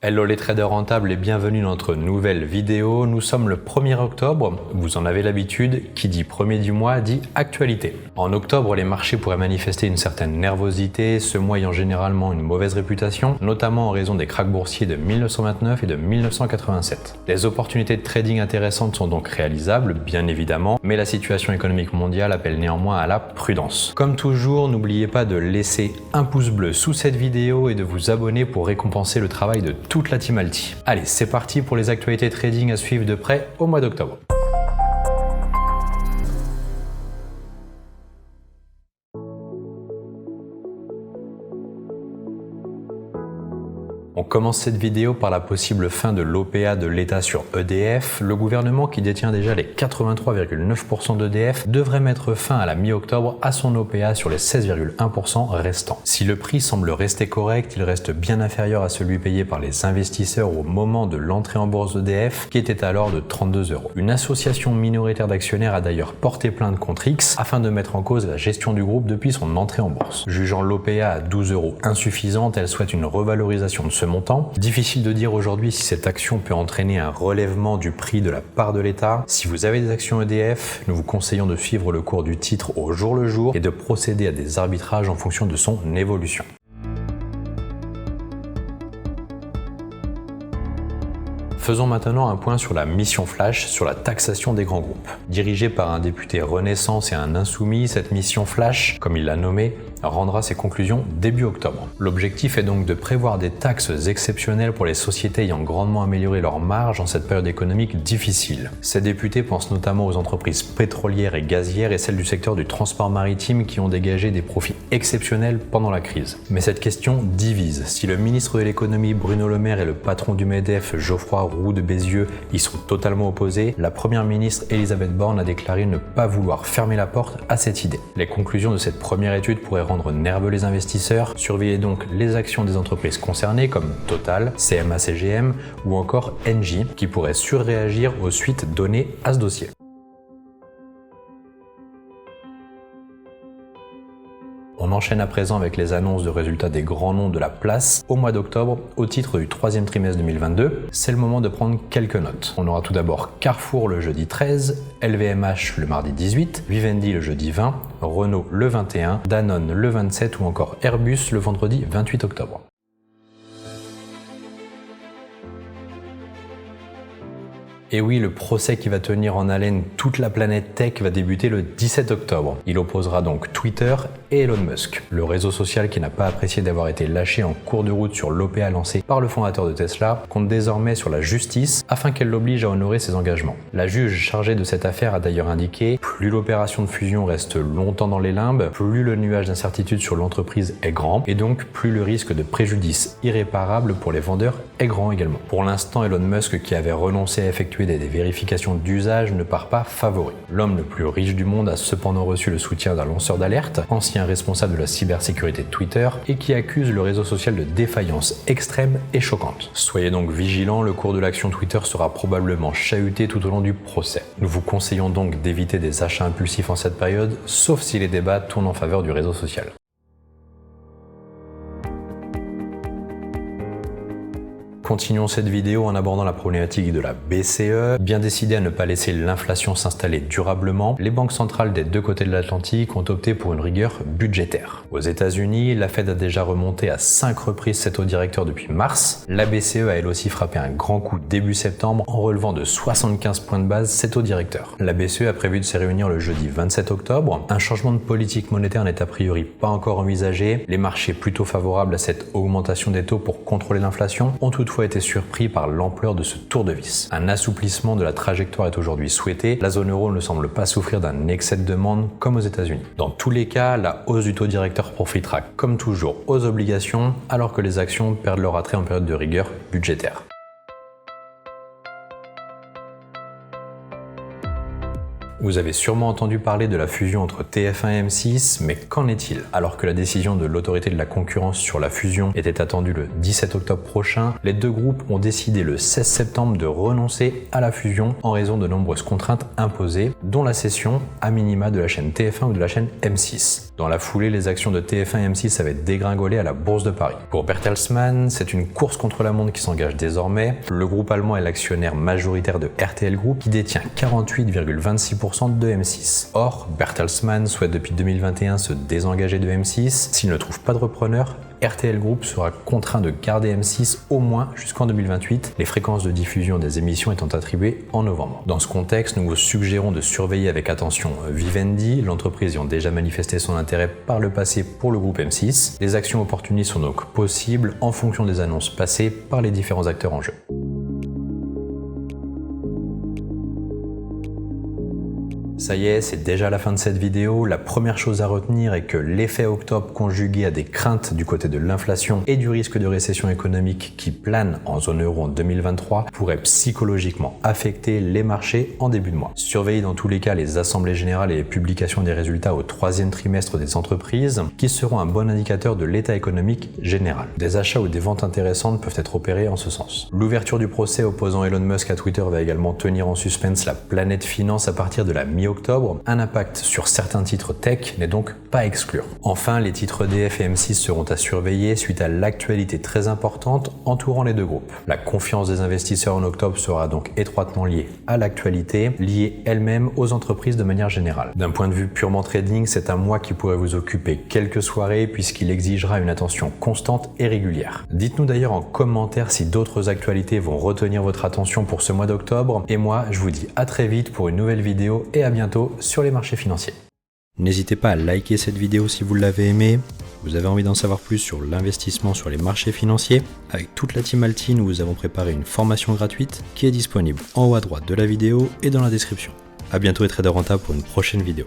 Hello les traders rentables et bienvenue dans notre nouvelle vidéo. Nous sommes le 1er octobre, vous en avez l'habitude, qui dit premier du mois dit actualité. En octobre, les marchés pourraient manifester une certaine nervosité, ce mois ayant généralement une mauvaise réputation, notamment en raison des krachs boursiers de 1929 et de 1987. Des opportunités de trading intéressantes sont donc réalisables, bien évidemment, mais la situation économique mondiale appelle néanmoins à la prudence. Comme toujours, n'oubliez pas de laisser un pouce bleu sous cette vidéo et de vous abonner pour récompenser le travail de toute la team Alti. Allez, c'est parti pour les actualités trading à suivre de près au mois d'octobre. On commence cette vidéo par la possible fin de l'OPA de l'État sur EDF. Le gouvernement, qui détient déjà les 83,9% d'EDF, devrait mettre fin à la mi-octobre à son OPA sur les 16,1% restants. Si le prix semble rester correct, il reste bien inférieur à celui payé par les investisseurs au moment de l'entrée en bourse d'EDF, qui était alors de 32 €. Une association minoritaire d'actionnaires a d'ailleurs porté plainte contre X afin de mettre en cause la gestion du groupe depuis son entrée en bourse. Jugeant l'OPA à 12 € insuffisante, elle souhaite une revalorisation de ce montant. Difficile de dire aujourd'hui si cette action peut entraîner un relèvement du prix de la part de l'État. Si vous avez des actions EDF, nous vous conseillons de suivre le cours du titre au jour le jour et de procéder à des arbitrages en fonction de son évolution. Faisons maintenant un point sur la mission flash sur la taxation des grands groupes. Dirigée par un député Renaissance et un insoumis, cette mission flash, comme il l'a nommé, rendra ses conclusions début octobre. L'objectif est donc de prévoir des taxes exceptionnelles pour les sociétés ayant grandement amélioré leurs marges en cette période économique difficile. Ces députés pensent notamment aux entreprises pétrolières et gazières et celles du secteur du transport maritime qui ont dégagé des profits exceptionnels pendant la crise. Mais cette question divise. Si le ministre de l'économie Bruno Le Maire et le patron du MEDEF Geoffroy Roux de Bézieux y sont totalement opposés, la première ministre Elisabeth Borne a déclaré ne pas vouloir fermer la porte à cette idée. Les conclusions de cette première étude pourraient rendre nerveux les investisseurs. Surveillez donc les actions des entreprises concernées comme Total, CMA-CGM ou encore Engie qui pourraient surréagir aux suites données à ce dossier. On enchaîne à présent avec les annonces de résultats des grands noms de la place au mois d'octobre au titre du troisième trimestre 2022. C'est le moment de prendre quelques notes. On aura tout d'abord Carrefour le jeudi 13, LVMH le mardi 18, Vivendi le jeudi 20, Renault le 21, Danone le 27 ou encore Airbus le vendredi 28 octobre. Et oui, le procès qui va tenir en haleine toute la planète tech va débuter le 17 octobre. Il opposera donc Twitter et Elon Musk. Le réseau social qui n'a pas apprécié d'avoir été lâché en cours de route sur l'OPA lancé par le fondateur de Tesla compte désormais sur la justice afin qu'elle l'oblige à honorer ses engagements. La juge chargée de cette affaire a d'ailleurs indiqué « Plus l'opération de fusion reste longtemps dans les limbes, plus le nuage d'incertitude sur l'entreprise est grand et donc plus le risque de préjudice irréparable pour les vendeurs est grand également. » Pour l'instant, Elon Musk, qui avait renoncé à effectuer des vérifications d'usage, ne part pas favori. L'homme le plus riche du monde a cependant reçu le soutien d'un lanceur d'alerte, ancien responsable de la cybersécurité de Twitter, et qui accuse le réseau social de défaillance extrême et choquante. Soyez donc vigilants, le cours de l'action Twitter sera probablement chahuté tout au long du procès. Nous vous conseillons donc d'éviter des achats impulsifs en cette période, sauf si les débats tournent en faveur du réseau social. Continuons cette vidéo en abordant la problématique de la BCE. Bien décidées à ne pas laisser l'inflation s'installer durablement, les banques centrales des deux côtés de l'Atlantique ont opté pour une rigueur budgétaire. Aux États-Unis, la Fed a déjà remonté à 5 reprises ses taux directeurs depuis mars. La BCE a elle aussi frappé un grand coup début septembre en relevant de 75 points de base ses taux directeurs. La BCE a prévu de se réunir le jeudi 27 octobre. Un changement de politique monétaire n'est a priori pas encore envisagé. Les marchés plutôt favorables à cette augmentation des taux pour contrôler l'inflation ont toutefois été surpris par l'ampleur de ce tour de vis. Un assouplissement de la trajectoire est aujourd'hui souhaité. La zone euro ne semble pas souffrir d'un excès de demande comme aux États-Unis. Dans tous les cas, la hausse du taux directeur profitera comme toujours aux obligations alors que les actions perdent leur attrait en période de rigueur budgétaire. Vous avez sûrement entendu parler de la fusion entre TF1 et M6, mais qu'en est-il? Alors que la décision de l'autorité de la concurrence sur la fusion était attendue le 17 octobre prochain, les deux groupes ont décidé le 16 septembre de renoncer à la fusion en raison de nombreuses contraintes imposées, dont la cession à minima de la chaîne TF1 ou de la chaîne M6. Dans la foulée, les actions de TF1 et M6 avaient dégringolé à la Bourse de Paris. Pour Bertelsmann, c'est une course contre la montre qui s'engage désormais. Le groupe allemand est l'actionnaire majoritaire de RTL Group qui détient 48,26% de M6. Or, Bertelsmann souhaite depuis 2021 se désengager de M6. S'il ne trouve pas de repreneur, RTL Group sera contraint de garder M6 au moins jusqu'en 2028, les fréquences de diffusion des émissions étant attribuées en novembre. Dans ce contexte, nous vous suggérons de surveiller avec attention Vivendi, l'entreprise ayant déjà manifesté son intérêt par le passé pour le groupe M6. Les actions opportunistes sont donc possibles en fonction des annonces passées par les différents acteurs en jeu. Ça y est, c'est déjà la fin de cette vidéo. La première chose à retenir est que l'effet octobre conjugué à des craintes du côté de l'inflation et du risque de récession économique qui plane en zone euro en 2023 pourrait psychologiquement affecter les marchés en début de mois. Surveillez dans tous les cas les assemblées générales et les publications des résultats au troisième trimestre des entreprises qui seront un bon indicateur de l'état économique général. Des achats ou des ventes intéressantes peuvent être opérés en ce sens. L'ouverture du procès opposant Elon Musk à Twitter va également tenir en suspense la planète finance à partir de la mi-octobre. Un impact sur certains titres tech n'est donc pas à exclure. Enfin, les titres EDF et M6 seront à surveiller suite à l'actualité très importante entourant les deux groupes. La confiance des investisseurs en octobre sera donc étroitement liée à l'actualité, liée elle-même aux entreprises de manière générale. D'un point de vue purement trading, c'est un mois qui pourrait vous occuper quelques soirées puisqu'il exigera une attention constante et régulière. Dites-nous d'ailleurs en commentaire si d'autres actualités vont retenir votre attention pour ce mois d'octobre. Et moi, je vous dis à très vite pour une nouvelle vidéo et à bientôt sur les marchés financiers. N'hésitez pas à liker cette vidéo si vous l'avez aimée. Vous avez envie d'en savoir plus sur l'investissement sur les marchés financiers. Avec toute la team Alti, nous vous avons préparé une formation gratuite qui est disponible en haut à droite de la vidéo et dans la description. A bientôt et trader rentable pour une prochaine vidéo.